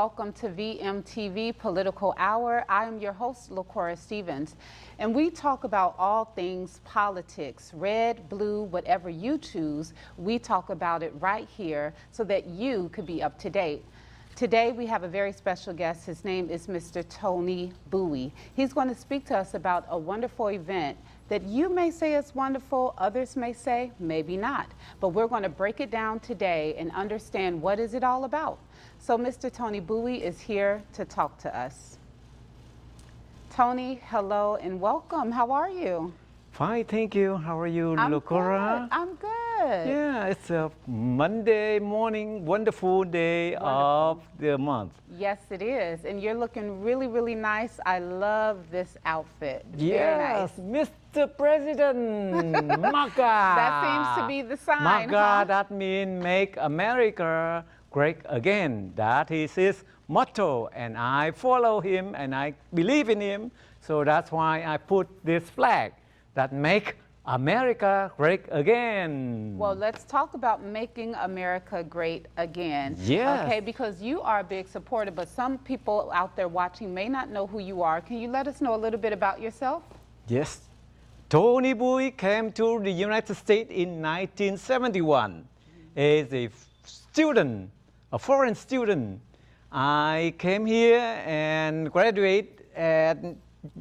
welcome to VMTV Political Hour. I am your host, LaCora Stevens, and we talk about all things politics, red, blue, whatever you choose. We talk about it right here so that you could be up to date. Today we have a very special guest. His name is Mr. Tony Bowie. He's going to speak to us about a wonderful event that you may say is wonderful, others may say maybe not. But we're going to break it down today and understand what is it all about. So Mr. Tony Bowie is here to talk to us. Tony, hello and welcome. How are you? Fine, thank you. How are you, LaCora? I'm good. Yeah, it's a Monday morning, wonderful day of the month. Yes, it is. And you're looking really, really nice. I love this outfit. Yes, Very nice. Mr. President, MAGA. That seems to be the sign, MAGA, huh? that means make America great again. That is his motto, and I follow him and I believe in him. So that's why I put this flag that make America great again. Well, let's talk about making America great again. Yes. Okay, because you are a big supporter, but some people out there watching may not know who you are. Can you let us know a little bit about yourself? Yes. Tony Bowie came to the United States in 1971 as a student, a foreign student. I came here and graduated at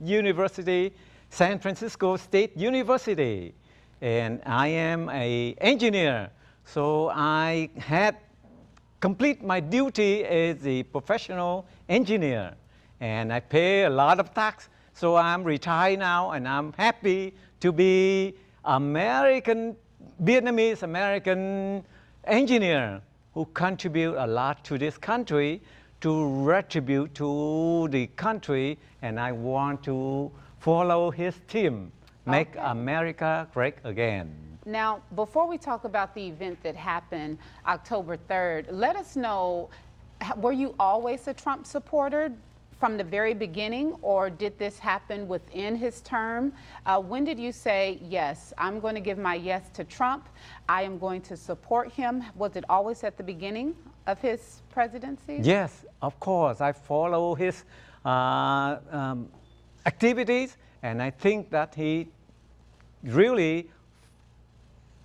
University San Francisco State University, and I am an engineer. So I had complete my duty as a professional engineer, and I pay a lot of tax. So I'm retired now, and I'm happy to be Vietnamese American engineer who contribute a lot to this country, to retribute to the country, and I want to follow his team, make America great again. Now, before we talk about the event that happened October 3rd, let us know, were you always a Trump supporter from the very beginning, or did this happen within his term? When did you say, yes, I'm going to give my yes to Trump, I am going to support him? Was it always at the beginning of his presidency? Yes, of course. I follow his activities, and I think that he really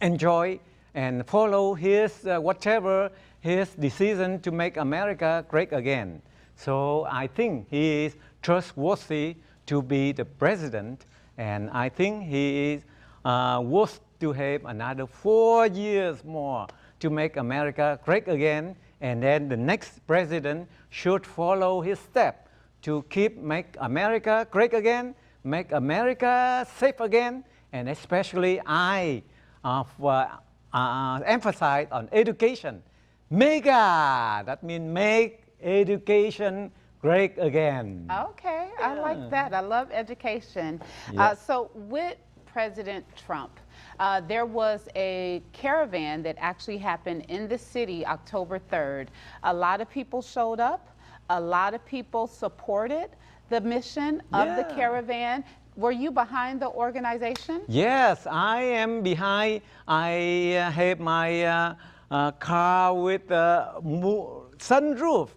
enjoy and follow his whatever his decision to make America great again. So I think he is trustworthy to be the president, and I think he is worth to have another 4 years more to make America great again, and then the next president should follow his step to make America great again, make America safe again, and especially I emphasize on education. MEGA, that means make education great again. Okay, yeah. I like that. I love education. Yes. So with President Trump, there was a caravan that actually happened in the city October 3rd. A lot of people showed up. A lot of people supported the mission of the caravan. Were you behind the organization? Yes, I am behind. I have my car with sunroof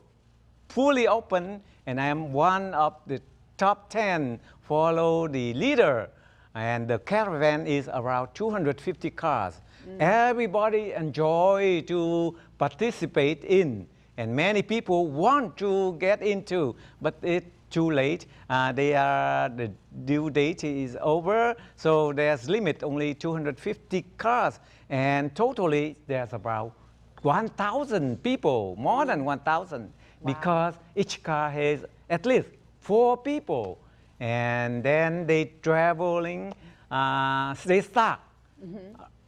fully open, and I am one of the top 10 follow the leader. And the caravan is around 250 cars. Everybody enjoy to participate in. And many people want to get into, but it's too late. The due date is over, so there's limit, only 250 cars. And totally, there's about 1,000 people, more than 1,000, because each car has at least 4 people. And then they traveling, they start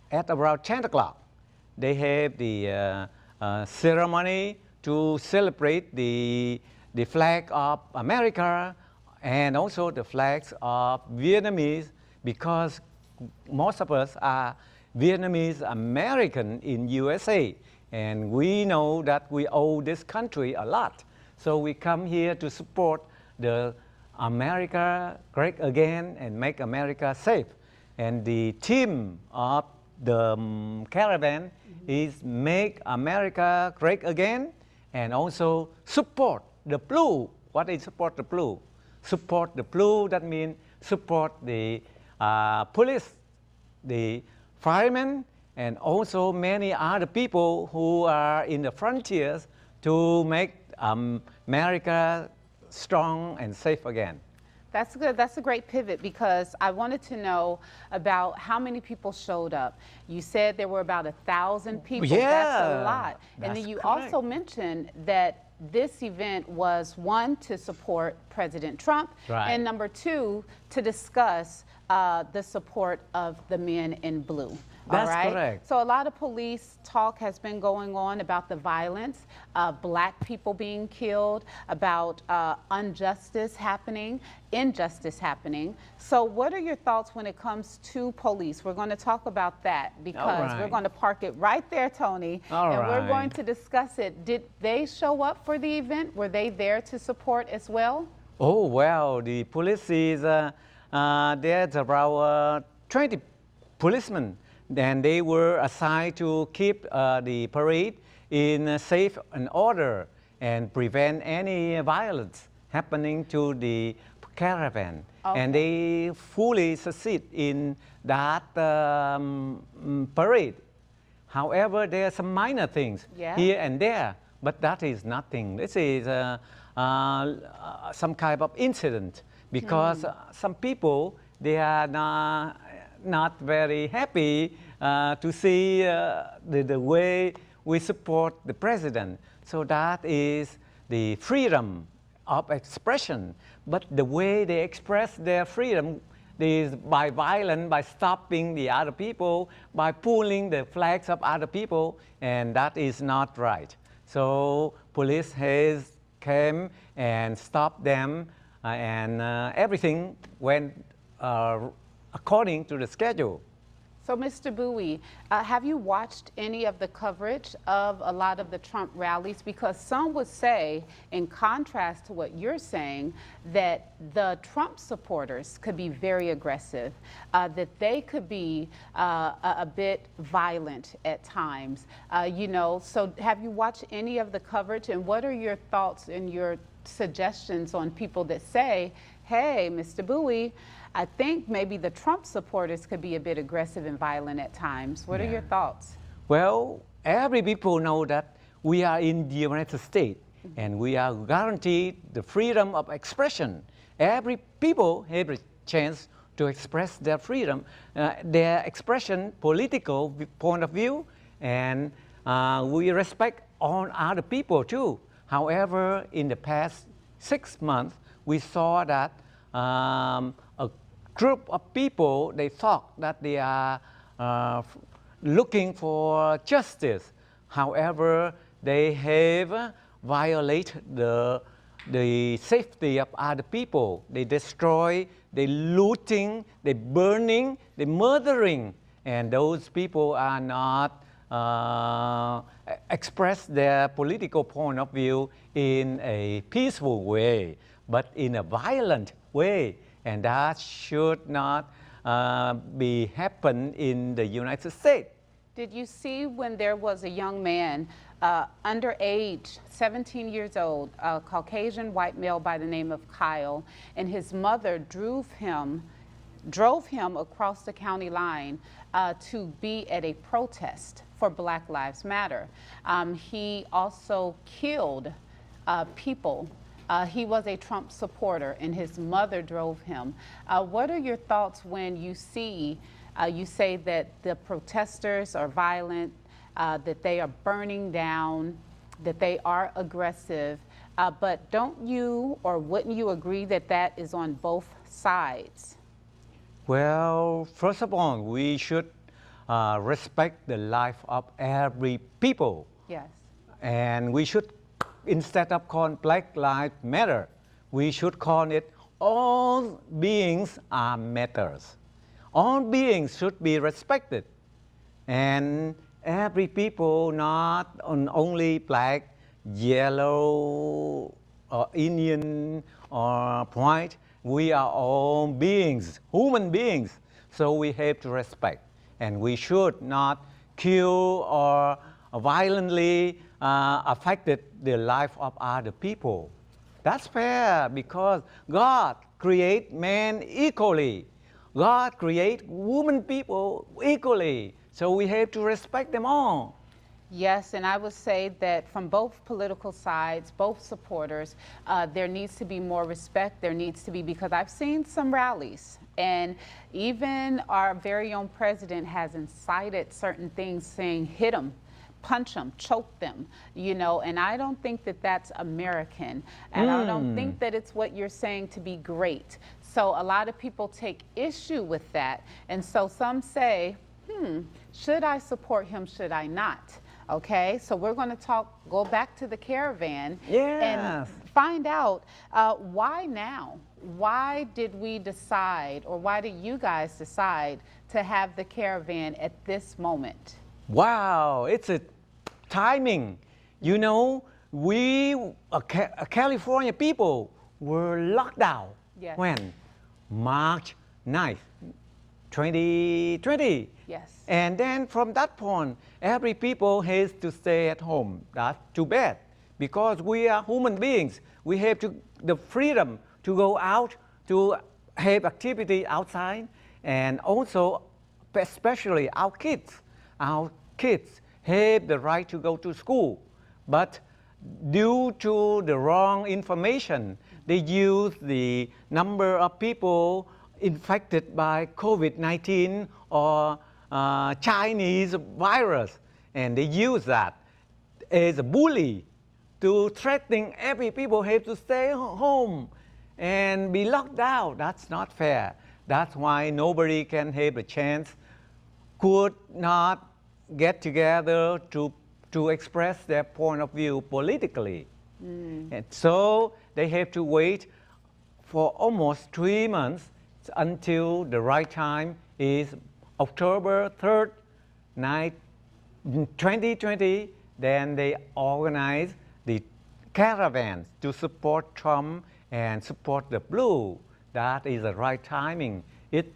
at around 10 o'clock. They have the ceremony to celebrate the flag of America and also the flags of Vietnamese, because most of us are Vietnamese American in USA, and we know that we owe this country a lot. So we come here to support the America great again and make America safe. And the theme of the caravan is Make America Great Again and also support the blue. What is support the blue? Support the blue, that means support the police, the firemen, and also many other people who are in the frontiers to make America strong and safe again. That's good. That's a great pivot because I wanted to know about how many people showed up. You said there were about 1,000 people. Yeah, that's a lot. And that's then you correct. also mentioned that this event was one, to support President Trump, Right. and number two, to discuss the support of the men in blue. That's all right? correct. So a lot of police talk has been going on about the violence, black people being killed, about injustice happening. So what are your thoughts when it comes to police? We're going to talk about that because we're right. going to park it right there, Tony. All and we're right. going to discuss it. Did they show up for the event? Were they there to support as well? Oh, well, the police is, there's about 20 policemen, and they were assigned to keep the parade in safe and order and prevent any violence happening to the caravan. Okay. And they fully succeed in that parade. However, there are some minor things Yeah. here and there, but that is nothing. This is some kind of incident because some people, they are not very happy to see the way we support the president. So that is the freedom of expression. But the way they express their freedom is by violence, by stopping the other people, by pulling the flags of other people, and that is not right. So police has came and stopped them, and everything went according to the schedule. So, Mr. Bowie, have you watched any of the coverage of a lot of the Trump rallies? Because some would say, in contrast to what you're saying, that the Trump supporters could be very aggressive, that they could be a bit violent at times. So have you watched any of the coverage, and what are your thoughts and your suggestions on people that say, hey, Mr. Bowie, I think maybe the Trump supporters could be a bit aggressive and violent at times. What are your thoughts? Well, every people know that we are in the United States and we are guaranteed the freedom of expression. Every people have a chance to express their freedom, their expression, political point of view, and we respect all other people too. However, in the past 6 months, we saw that a group of people, they thought that they are looking for justice. However, they have violated the safety of other people. They destroy, they looting, they burning, they murdering, and those people are not express their political point of view in a peaceful way, but in a violent way, and that should not be happen in the United States. Did you see when there was a young man, underage, 17 years old, a Caucasian white male by the name of Kyle, and his mother drove him across the county line to be at a protest for Black Lives Matter. He also killed people. He was a Trump supporter, and his mother drove him. What are your thoughts when you see, you say that the protesters are violent, that they are burning down, that they are aggressive, but don't you or wouldn't you agree that that is on both sides? Well, first of all, we should respect the life of every people. Yes. And we should, instead of calling Black Lives Matter, we should call it all beings are matters. All beings should be respected. And every people, not only black, yellow, or Indian, or white, we are all beings, human beings. So we have to respect. And we should not kill or violently affected the life of other people. That's fair because God create man equally. God create women people equally. So we have to respect them all. Yes, and I would say that from both political sides, both supporters, there needs to be more respect. There needs to be, because I've seen some rallies, and even our very own president has incited certain things saying, hit them, punch them, choke them, you know, and I don't think that that's American. And I don't think that it's what you're saying to be great. So a lot of people take issue with that. And so some say, should I support him, should I not? Okay, so we're going to go back to the caravan and find out why now? Why did we decide, or why did you guys decide to have the caravan at this moment? Wow, it's a timing. You know, we California people were locked down when? March 9th, 2020. Yes. And then from that point, every people has to stay at home. That's too bad, because we are human beings. We have the freedom to go out, to have activity outside, and also, especially our kids. Our kids have the right to go to school, but due to the wrong information, they use the number of people infected by COVID-19 or Chinese virus, and they use that as a bully to threaten every people have to stay home and be locked down. That's not fair. That's why nobody can have a chance, could not get together to express their point of view politically. And so they have to wait for almost 3 months until the right time is October 3rd, 2020. Then they organize the caravans to support Trump and support the blue. That is the right timing. It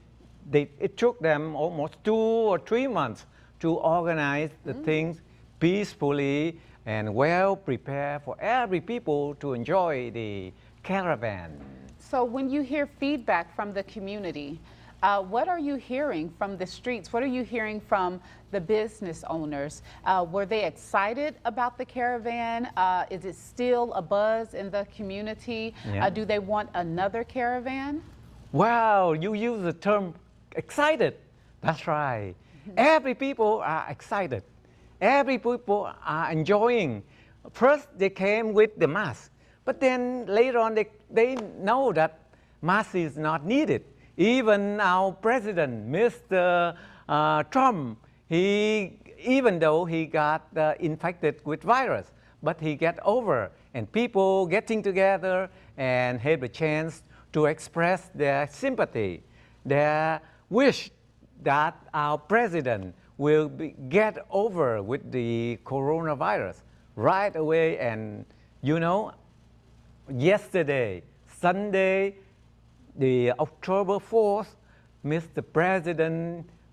took them almost 2 or 3 months to organize the things peacefully and well prepared for every people to enjoy the caravan. So when you hear feedback from the community, what are you hearing from the streets? What are you hearing from the business owners? Were they excited about the caravan? Is it still a buzz in the community? Do they want another caravan? Wow, you use the term excited. That's right. Every people are excited. Every people are enjoying. First, they came with the mask, but then later on, they know that mask is not needed. Even our president, Mr. Trump, even though he got infected with virus, but he got over, and people getting together and have a chance to express their sympathy, their wish that our president will get over with the coronavirus right away. And you know, yesterday, Sunday, the October 4th, Mr.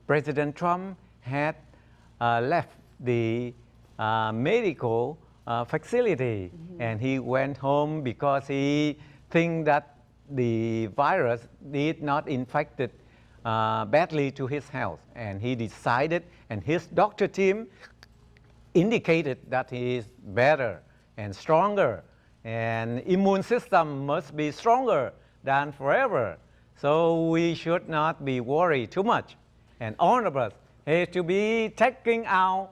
President Trump had left the medical facility, and he went home because he think that the virus did not infect badly to his health, and he decided, and his doctor team indicated that he is better and stronger, and immune system must be stronger than forever. So we should not be worried too much, and all of us have to be taking our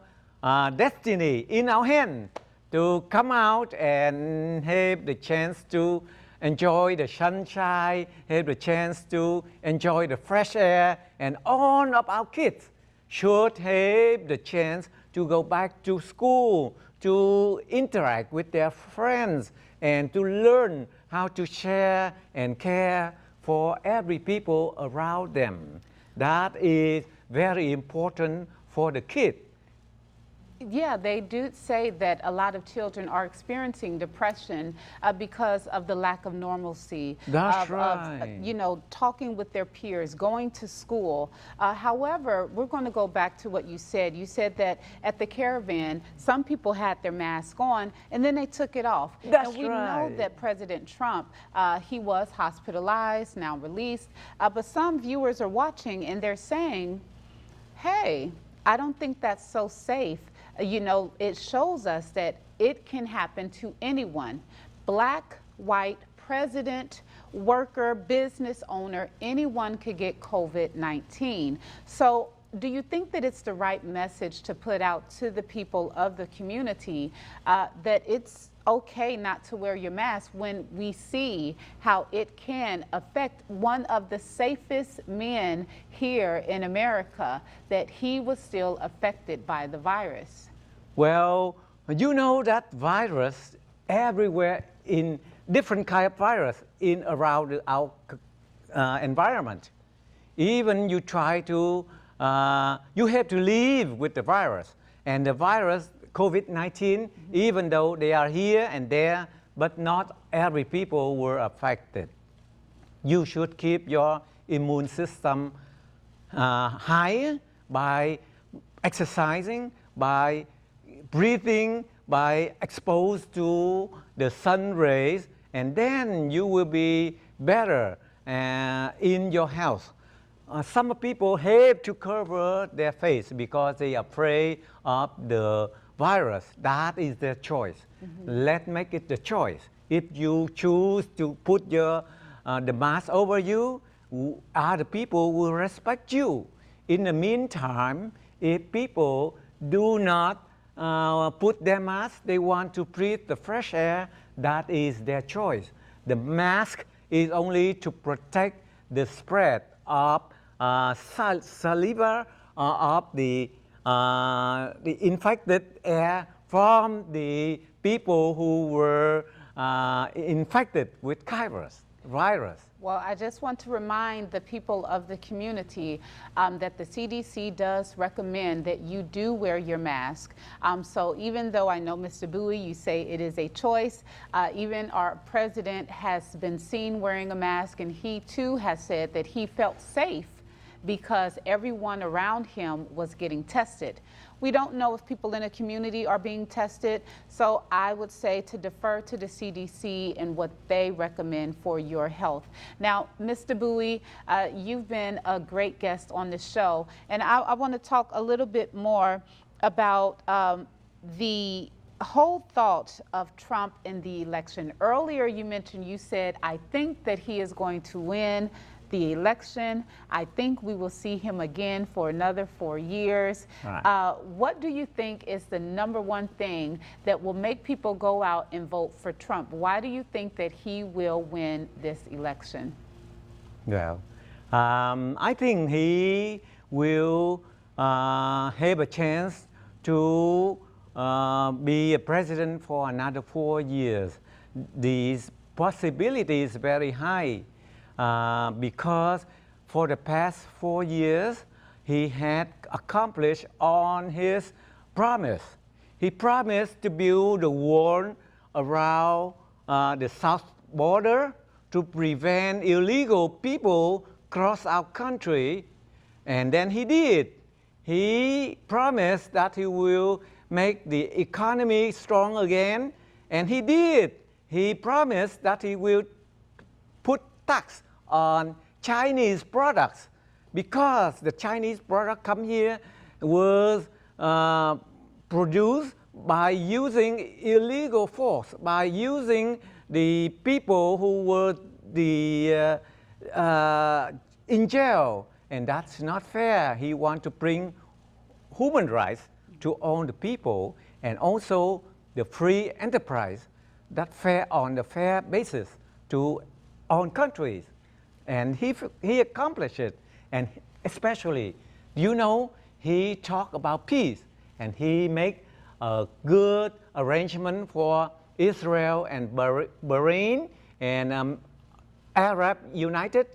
destiny in our hand to come out and have the chance to enjoy the sunshine, have the chance to enjoy the fresh air, and all of our kids should have the chance to go back to school, to interact with their friends, and to learn how to share and care for every people around them. That is very important for the kid. Yeah, they do say that a lot of children are experiencing depression because of the lack of normalcy, That's you right. know, talking with their peers, going to school. However, we're going to go back to what you said. You said that at the caravan, some people had their mask on and then they took it off. And That's we know right. that President Trump, he was hospitalized, now released. But some viewers are watching and they're saying, hey, I don't think that's so safe. You know, it shows us that it can happen to anyone, black, white, president, worker, business owner, anyone could get COVID-19. So do you think that it's the right message to put out to the people of the community that it's okay not to wear your mask when we see how it can affect one of the safest men here in America, that he was still affected by the virus? Well, you know that virus everywhere in different kind of virus in around our environment. Even you try to, you have to live with the virus. And the virus, COVID-19, even though they are here and there, but not every people were affected. You should keep your immune system high by exercising, by breathing, by exposed to the sun rays, and then you will be better in your health. Some people have to cover their face because they are afraid of the virus. That is their choice. Let's make it the choice. If you choose to put your the mask over you, other people will respect you. In the meantime, if people do not put their mask, they want to breathe the fresh air, that is their choice. The mask is only to protect the spread of saliva of the infected air from the people who were infected with virus. Well, I just want to remind the people of the community that the CDC does recommend that you do wear your mask. So even though I know, Mr. Bowie, you say it is a choice, even our president has been seen wearing a mask, and he too has said that he felt safe because everyone around him was getting tested. We don't know if people in a community are being tested, so I would say to defer to the CDC and what they recommend for your health. Now, Mr. Bowie, you've been a great guest on the show, and I want to talk a little bit more about the whole thought of Trump in the election. Earlier you mentioned, you said, I think that he is going to win the election. I think we will see him again for another 4 years. Right. What do you think is the number one thing that will make people go out and vote for Trump? Why do you think that he will win this election? Well, I think he will have a chance to be a president for another 4 years. The possibility is very high. Because for the past 4 years, he had accomplished on his promise. He promised to build a wall around the south border to prevent illegal people cross our country, and then he did. He promised that he will make the economy strong again, and he did. He promised that he will put tax on Chinese products, because the Chinese product come here was produced by using illegal force, by using the people who were in jail, and that's not fair. He wants to bring human rights to all the people, and also the free enterprise that fair on the fair basis to all countries. And he accomplished it. And especially, you know, he talked about peace, and he make a good arrangement for Israel and Bahrain and Arab United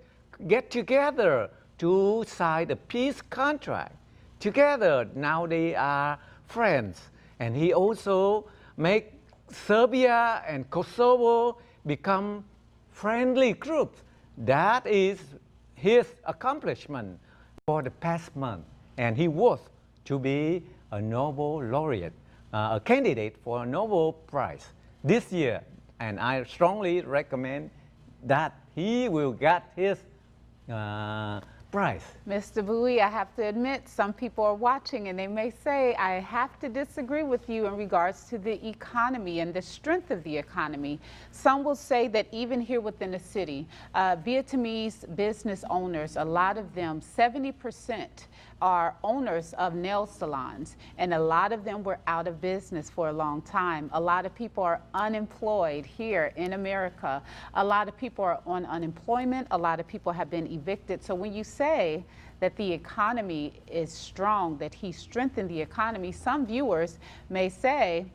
get together to sign a peace contract. Together, now they are friends. and he also make Serbia and Kosovo become friendly groups. That is his accomplishment for the past month, and he was to be a Nobel laureate, a candidate for a Nobel Prize this year, and I strongly recommend that he will get his prize. Mr. Bowie, I have to admit, some people are watching and they may say, I have to disagree with you in regards to the economy and the strength of the economy. Some will say that even here within the city, Vietnamese business owners, a lot of them, 70% are owners of nail salons, and a lot of them were out of business for a long time. A lot of people are unemployed here in America. A lot of people are on unemployment. A lot of people have been evicted. So when you say that the economy is strong, that he strengthened the economy, some viewers may say,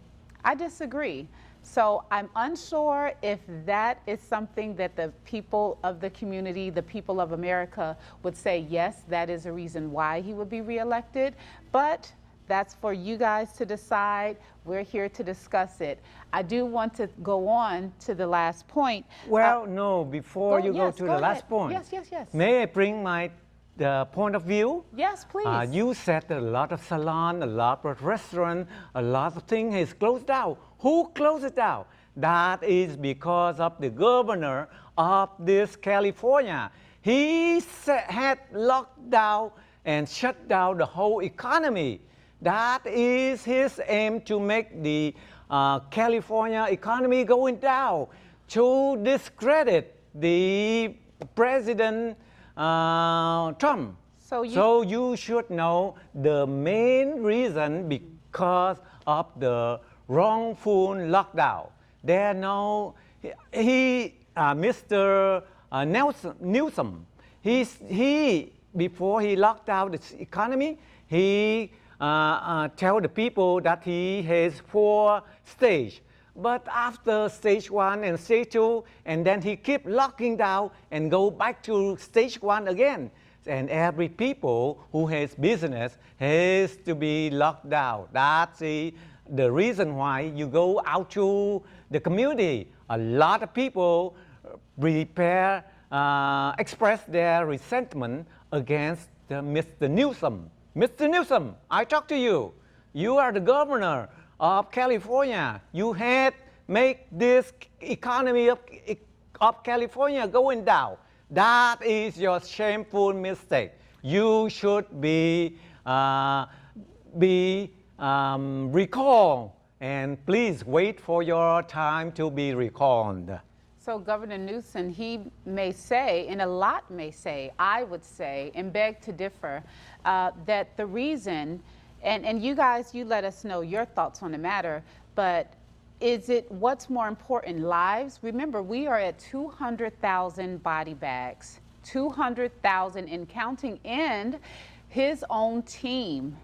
I disagree. So I'm unsure if that is something that the people of the community, the people of America would say, yes, that is a reason why he would be reelected. But that's for you guys to decide. We're here to discuss it. I do want to go on to the last point. Well, no, before you go to the last point, Yes. may I bring my point of view? Yes, please. You said a lot of salon, a lot of restaurant, a lot of things is closed down. Who closed it down? That is because of the governor of this California. He had locked down and shut down the whole economy. That is his aim, to make the California economy going down, to discredit the President Trump. So you should know the main reason because of the wrongful lockdown. There now, Mr. Newsom, he before he locked down the economy, he tell the people that he has 4 stages. But after stage 1 and stage 2, and then he keep locking down and go back to stage 1 again. And every people who has business has to be locked down. That's the reason why you go out to the community. A lot of people express their resentment against Mr. Newsom. Mr. Newsom, I talk to you. You are the governor of California. You had make this economy of California going down. That is your shameful mistake. You should be recalled, and please wait for your time to be recalled. So Governor Newsom, he may say, and a lot may say, I would say, and beg to differ, that the reason, and you guys, you let us know your thoughts on the matter, but is it what's more important, lives? Remember, we are at 200,000 body bags, 200,000 and counting, and his own team,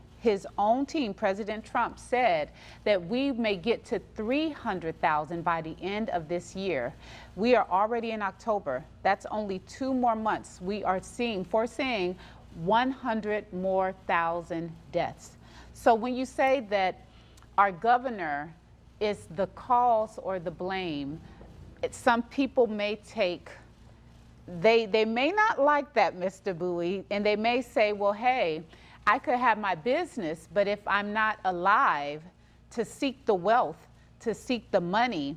President Trump said that we may get to 300,000 by the end of this year. We are already in October. That's only 2 more months. We are foreseeing 100 more thousand deaths. So when you say that our governor is the cause or the blame, some people may take, they may not like that, Mr. Bowie, and they may say, well, hey, I could have my business, but if I'm not alive to seek the wealth, to seek the money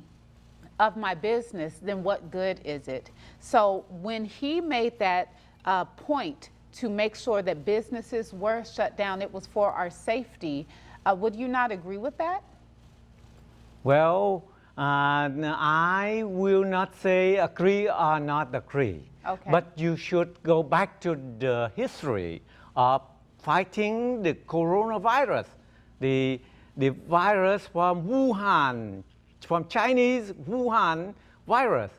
of my business, then what good is it? So when he made that point to make sure that businesses were shut down, it was for our safety. Would you not agree with that? Well, I will not say agree or not agree. Okay. But you should go back to the history of fighting the coronavirus, the virus from Wuhan, from Chinese Wuhan virus.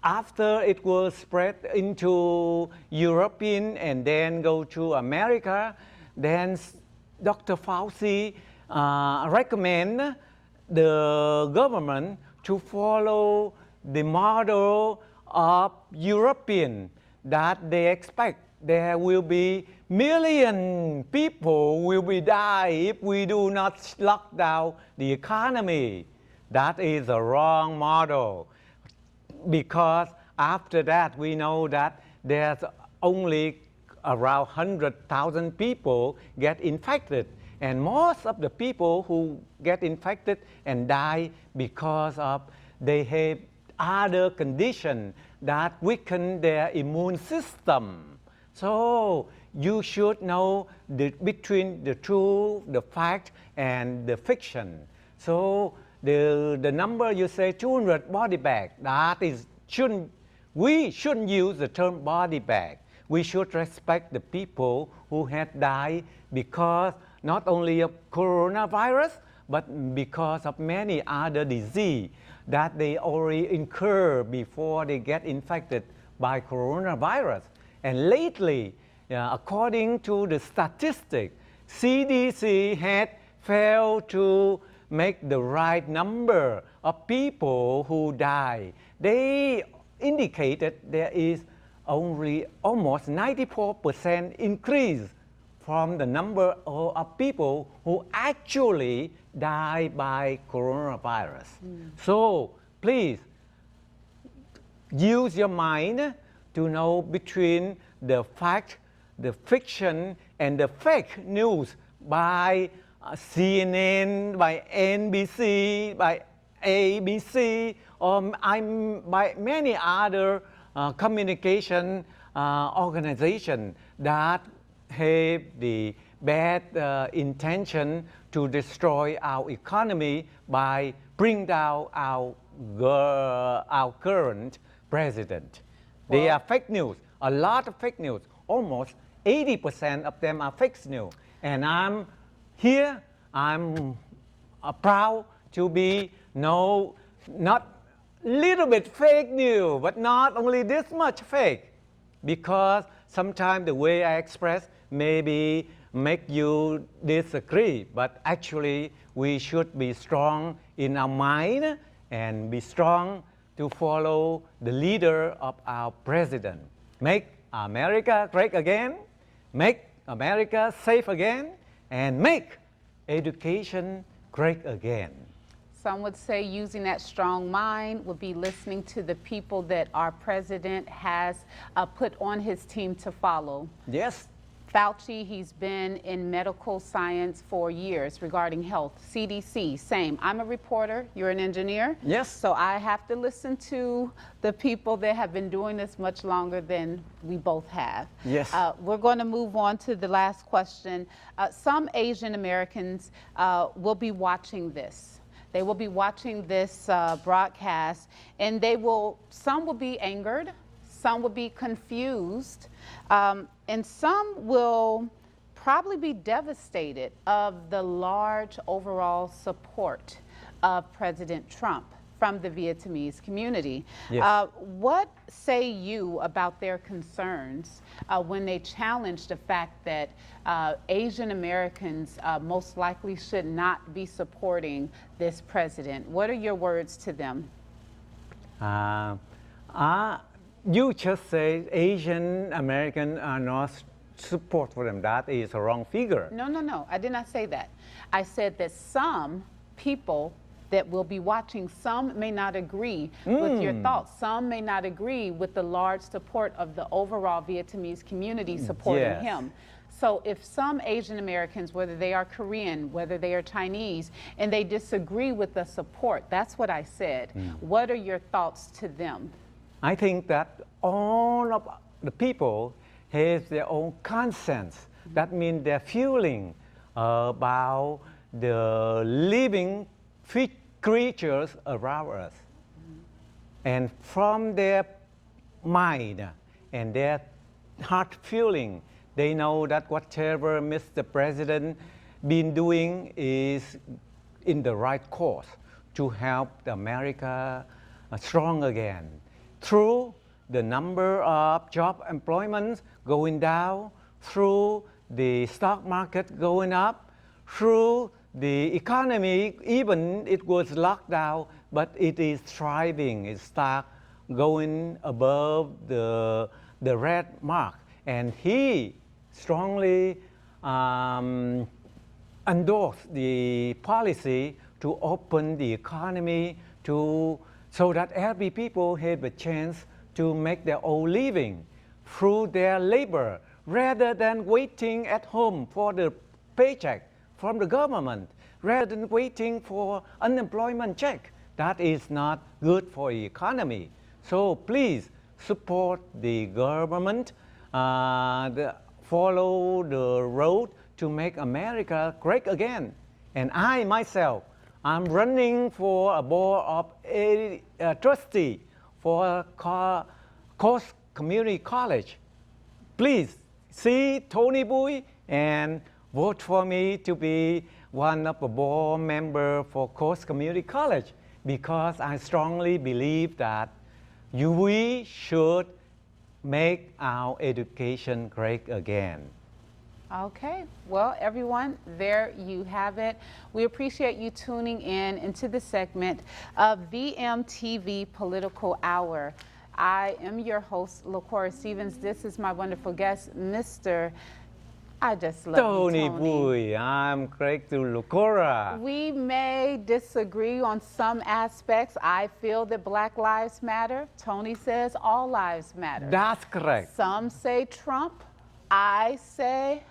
After it was spread into European and then go to America, then Dr. Fauci recommend the government to follow the model of European, that they expect there will be million people will be die if we do not lock down the economy. That is a wrong model, because after that we know that there's only around 100,000 people get infected, and most of the people who get infected and die because of they have other conditions that weaken their immune system. So you should know between the truth, the fact, and the fiction. So the number you say 200 body bag, that is we shouldn't use the term body bag. We should respect the people who had died because not only of coronavirus, but because of many other disease that they already incur before they get infected by coronavirus. And lately, according to the statistic, CDC had failed to make the right number of people who die. They indicated there is only almost 94% increase from the number of people who actually die by coronavirus. So please use your mind to know between the fact, the fiction, and the fake news by CNN, by NBC, by ABC, or by many other communication organizations that have the bad intention to destroy our economy by bring down our current president. They are fake news, a lot of fake news, almost 80% of them are fake news. And I'm here, I'm proud to be not little bit fake news, but not only this much fake, because sometimes the way I express maybe make you disagree, but actually we should be strong in our mind and be strong to follow the leader of our president. Make America great again, make America safe again, and make education great again. Some would say using that strong mind would be listening to the people that our president has put on his team to follow. Yes. Fauci, he's been in medical science for years regarding health. CDC, same. I'm a reporter, you're an engineer. Yes. So I have to listen to the people that have been doing this much longer than we both have. Yes. We're going to move on to the last question. Some Asian Americans will be watching this. They will be watching this broadcast, and some will be angered, some will be confused, and some will probably be devastated of the large overall support of President Trump from the Vietnamese community. Yes. What say you about their concerns when they challenge the fact that Asian Americans most likely should not be supporting this president? What are your words to them? You just say Asian Americans are not support for them. That is a wrong figure. No. I did not say that. I said that some people that will be watching, some may not agree with your thoughts. Some may not agree with the large support of the overall Vietnamese community supporting him. So if some Asian Americans, whether they are Korean, whether they are Chinese, and they disagree with the support, that's what I said. What are your thoughts to them? I think that all of the people have their own conscience. That means their feeling about the living creatures around us. And from their mind and their heart feeling, they know that whatever Mr. President been doing is in the right course to help America strong again. Through the number of job employments going down, through the stock market going up, through the economy, even it was locked down, but it is thriving. It starts going above the red mark. And he strongly endorse the policy to open the economy so that every people have a chance to make their own living through their labor rather than waiting at home for the paycheck from the government, rather than waiting for unemployment check. That is not good for the economy. So please support the government, follow the road to make America great again. And I myself, I'm running for a board of trustee for Coast Community College. Please see Tony Bui and vote for me to be one of the board members for Coast Community College, because I strongly believe that we should make our education great again. Okay, well, everyone, there you have it. We appreciate you tuning in into the segment of VMTV Political Hour. I am your host, LaCora Stevens. This is my wonderful guest, Mr. I just love Tony you, Tony. Bui, I'm great to LaCora. We may disagree on some aspects. I feel that Black Lives Matter. Tony says all lives matter. That's correct. Some say Trump. I say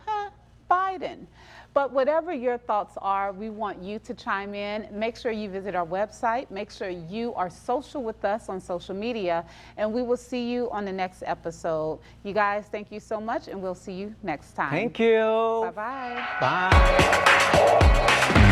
Biden. But whatever your thoughts are, we want you to chime in. Make sure you visit our website. Make sure you are social with us on social media. And we will see you on the next episode. You guys, thank you so much, and we'll see you next time. Thank you. Bye-bye. Bye.